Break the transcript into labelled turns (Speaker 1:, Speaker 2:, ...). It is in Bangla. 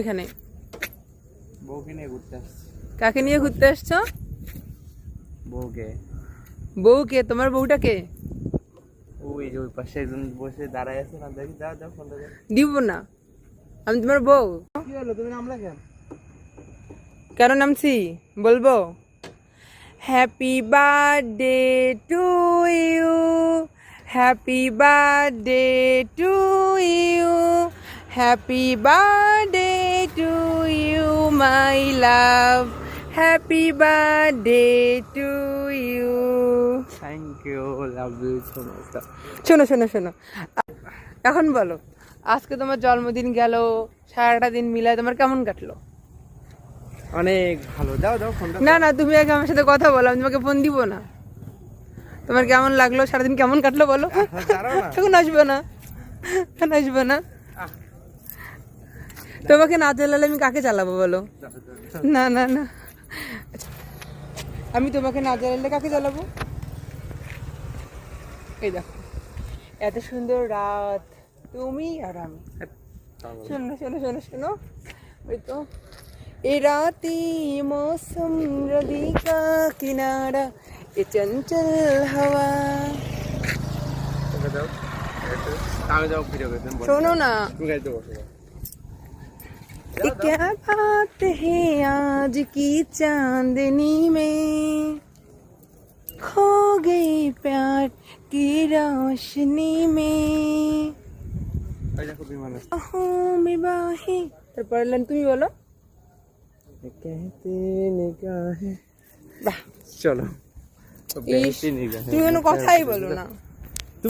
Speaker 1: এখানে
Speaker 2: বউকে নিয়ে ঘুরতে আসছি।
Speaker 1: কাকে নিয়ে ঘুরতে আসছো?
Speaker 2: বউকে।
Speaker 1: বউকে? তোমার বউটা কে?
Speaker 2: ওই যে ওই পাশে একজন বসে দাঁড়ায় আছে না, দেখি দাও দাও ফোনটা দাও।
Speaker 1: দিব না, আমি তোমার বউ।
Speaker 2: কি হলো, তুমি নামলে কেন?
Speaker 1: কেন নামছি বলবো? Happy birthday to you, happy birthday to you, happy birthday to you my love, happy birthday to you.
Speaker 2: Thank you, love you so much.
Speaker 1: শোনো শোনো শোনো, এখন বলো, আজকে তোমার জন্মদিন গেল, সারাটা দিন মিলায় তোমার কেমন কাটলো?
Speaker 2: অনেক ভালো। দাও দাও ফোনটা।
Speaker 1: না না, তুমি আগে আমার সাথে কথা বলো, আমি তোমাকে ফোন দিব না। তোমার কেমন লাগলো, সারাদিন কেমন কাটলো বলো।
Speaker 2: দাঁড়াও না।
Speaker 1: এখন আসবো না, এখন আসবো না। তোমাকে না চালালে আমি কাকে চালাবো বলো? না না না, আমি তোমাকে না চালালে কাকে চালাবো? এই দেখো, এত সুন্দর রাত, তুমি আর আমি। শোনো শোনো শোনো শোনো, ওই তো, ए राती मौसम रबी का किनारा, ये चंचल हवा।
Speaker 2: দাও আমি যাও ফিরে গেছেন।
Speaker 1: सुनो ना,
Speaker 2: তুমি গাইতে বসো।
Speaker 1: ये क्या बात है आज की चांदनी में, खो गई प्यार की रोशनी में,
Speaker 2: এই দেখো বিমান আছে।
Speaker 1: बाहों में बाहें। তারপর লাইন তুমি বলো।
Speaker 2: कहते निगाहें।
Speaker 1: বাহ,
Speaker 2: চলো।
Speaker 1: ইস, তুমি কোনো কথাই বলো না।